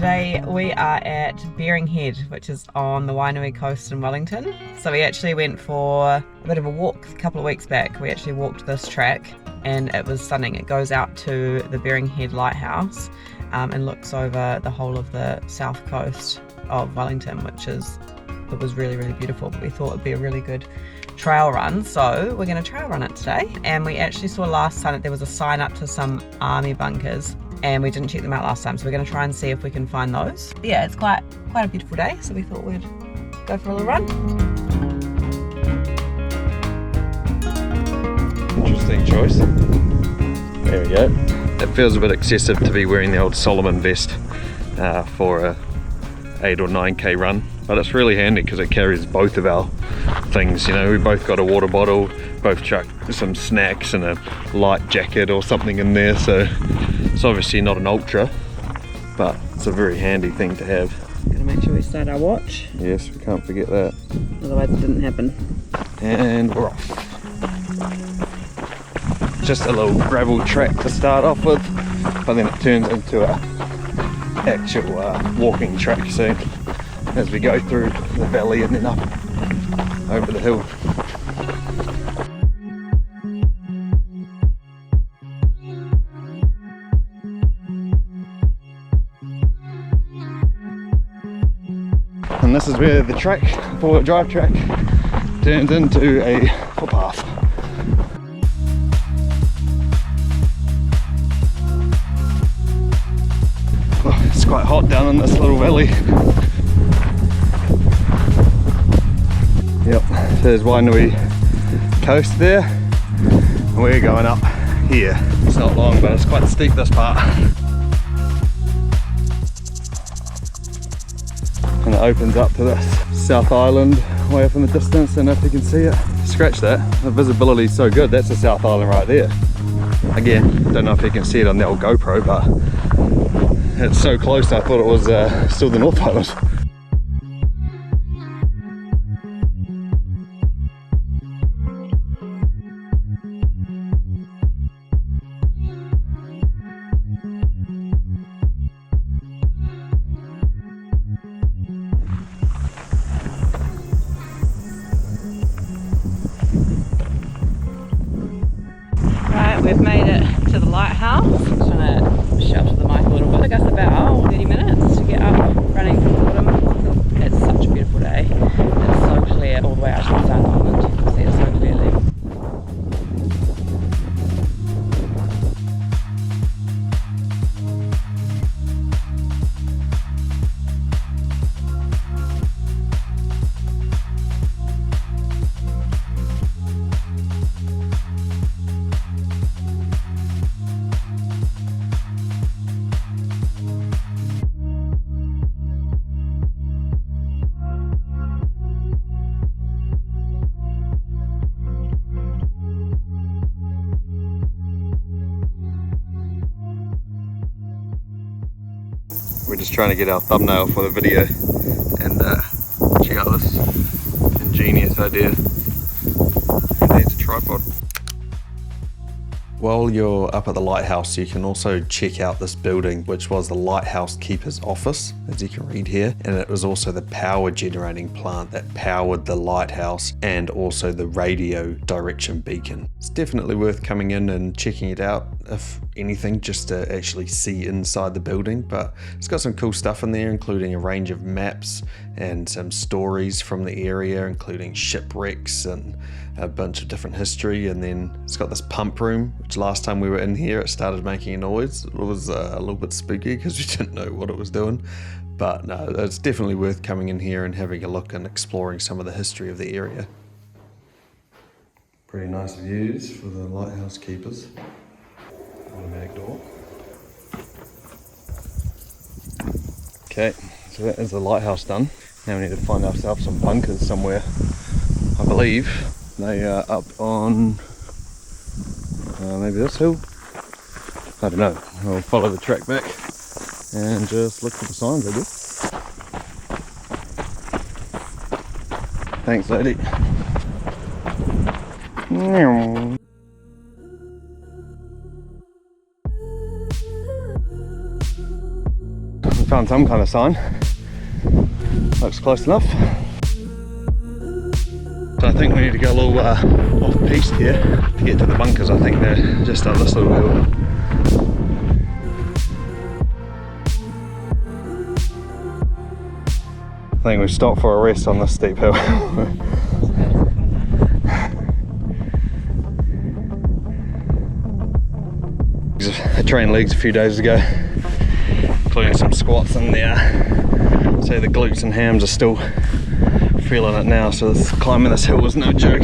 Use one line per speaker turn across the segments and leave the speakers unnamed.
Today we are at Bering Head, which is on the WWII coast in Wellington. So we actually went for a bit of a walk a couple of weeks back. We actually walked this track and it was stunning. It goes out to the Bering Head lighthouse and looks over the whole of the south coast of Wellington, it was really, really beautiful. But we thought it'd be a really good trail run, so we're going to trail run it today. And we actually saw last time that there was a sign up to some army bunkers, and we didn't check them out last time, so we're going to try and see if we can find those. But yeah, it's quite a beautiful day, so we thought we'd go for a little run.
Interesting choice. There we go. It feels a bit excessive to be wearing the old Solomon vest for a 8 or 9k run, but it's really handy because it carries both of our things. You know, we both got a water bottle, both chucked some snacks and a light jacket or something in there, so it's obviously not an ultra, but it's a very handy thing to have.
Gotta make sure we start our watch.
Yes, we can't forget that.
Otherwise it didn't happen.
And we're off. Just a little gravel track to start off with, but then it turns into a actual walking track soon as we go through the valley and then up over the hill. And this is where the track, four-wheel drive track, turns into a footpath. Oh, it's quite hot down in this little valley. Yep, there's WWII coast there, and we're going up here. It's not long, but it's quite steep, this part. And it opens up to this South Island way up in the distance, and if you can see it, scratch that, the visibility is so good. That's the South Island right there. Again, don't know if you can see it on the old GoPro, but it's so close I thought it was still the North Island.
We've made it to the lighthouse. I'm just trying to shelter the mic a little bit. It took us about 30 minutes to get up running from the bottom. It's such a beautiful day. It's so clear all the way out to the South Island. You can see it so clearly.
We're just trying to get our thumbnail for the video, and check out this ingenious idea. Who needs a tripod? While you're up at the lighthouse, you can also check out this building, which was the lighthouse keeper's office, as you can read here, and it was also the power generating plant that powered the lighthouse and also the radio direction beacon. It's definitely worth coming in and checking it out, if anything, just to actually see inside the building. But it's got some cool stuff in there, including a range of maps and some stories from the area, including shipwrecks and a bunch of different history. And then it's got this pump room, which last time we were in here it started making a noise. It was a little bit spooky because we didn't know what it was doing, but no, it's definitely worth coming in here and having a look and exploring some of the history of the area. Pretty nice views for the lighthouse keepers. Automatic door. Okay, so that is the lighthouse done. Now we need to find ourselves some bunkers somewhere. I believe they are up on maybe this hill. I don't know. I'll follow the track back and just look for the signs, I guess. Thanks, lady. found some kind of sign. Looks close enough. So I think we need to go a little off-piste here to get to the bunkers. I think they're just on this little hill. I think we've stopped for a rest on this steep hill. I trained legs a few days ago, including some squats in there. So the glutes and hams are still feeling it now, so this climbing this hill was no joke.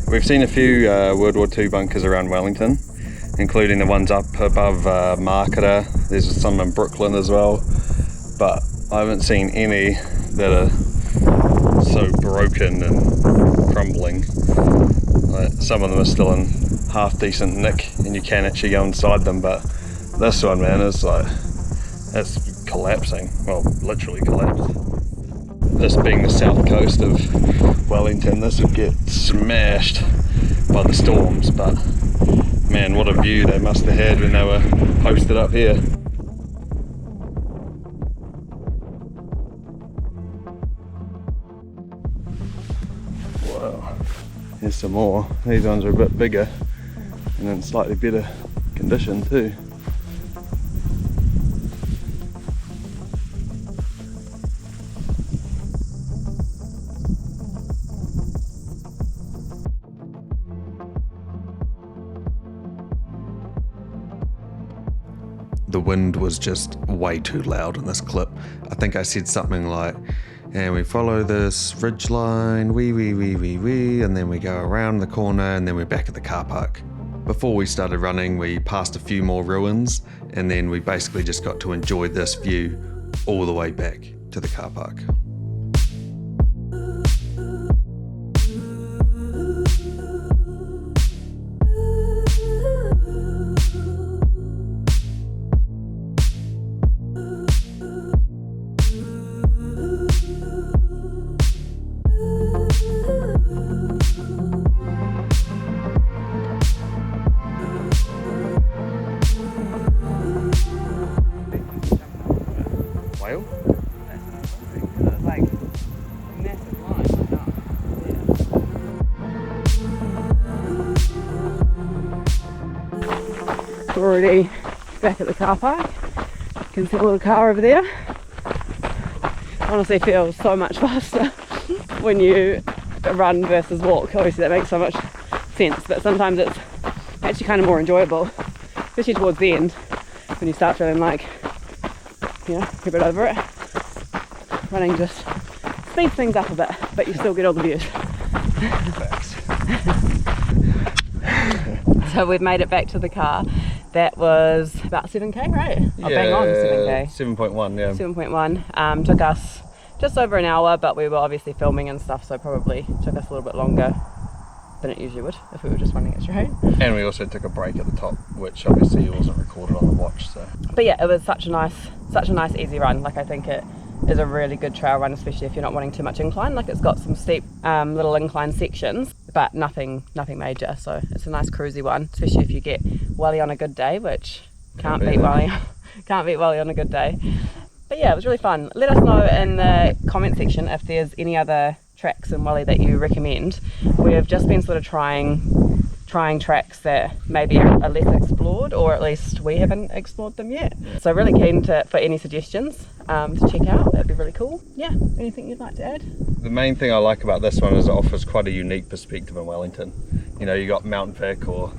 We've seen a few World War II bunkers around Wellington, including the ones up above Marketer. There's some in Brooklyn as well, but I haven't seen any that are so broken and crumbling. Some of them are still in half decent nick and you can actually go inside them, but this one, man, is like, it's collapsing. Well, literally collapsed. This being the south coast of Wellington, this would get smashed by the storms, but man, what a view they must have had when they were posted up here. Wow, here's some more. These ones are a bit bigger and in slightly better condition too. The wind was just way too loud in this clip. I think I said something like, and we follow this ridge line, wee, and then we go around the corner and then we're back at the car park. Before we started running, we passed a few more ruins and then we basically just got to enjoy this view all the way back to the car park. Whale?
It's like a massive line. We're already back at the car park. You can see a little car over there. Honestly feels so much faster when you run versus walk. Obviously that makes so much sense, but sometimes it's actually kind of more enjoyable, especially towards the end when you start feeling like, you know, you're a bit over it. Running just speeds things up a bit, but you still get all the views. So we've made it back to the car. That was about 7k, right?
Yeah,
oh, bang on 7k.
7.1, yeah.
7.1. Took us just over an hour, but we were obviously filming and stuff, so probably took us a little bit longer than it usually would if we were just running it straight.
And we also took a break at the top, which obviously wasn't recorded on the watch. So.
But yeah, it was such a nice easy run. Like I think it is a really good trail run, especially if you're not wanting too much incline. Like it's got some steep little incline sections, but nothing major. So it's a nice cruisy one, especially if you get welly on a good day, which can't beat welly on a good day. But yeah, it was really fun. Let us know in the comment section if there's any other tracks in Welly that you recommend. We've just been sort of trying tracks that maybe are less explored, or at least we haven't explored them yet. So really keen for any suggestions to check out. That'd be really cool. Yeah, anything you'd like to add?
The main thing I like about this one is it offers quite a unique perspective in Wellington. You know, you got Mountain Vic or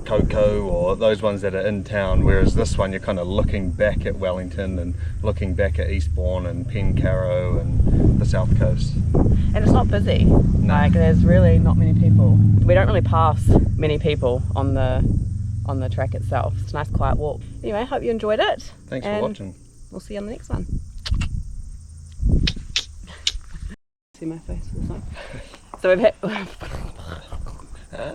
Coco or those ones that are in town, whereas this one you're kind of looking back at Wellington and looking back at Eastbourne and Pencarrow and the south coast.
And it's not busy.
No.
Like there's really not many people. We don't really pass many people on the track itself. It's a nice quiet walk. Anyway, hope you enjoyed it.
Thanks for watching.
We'll see you on the next one. see my face all the time. So we've had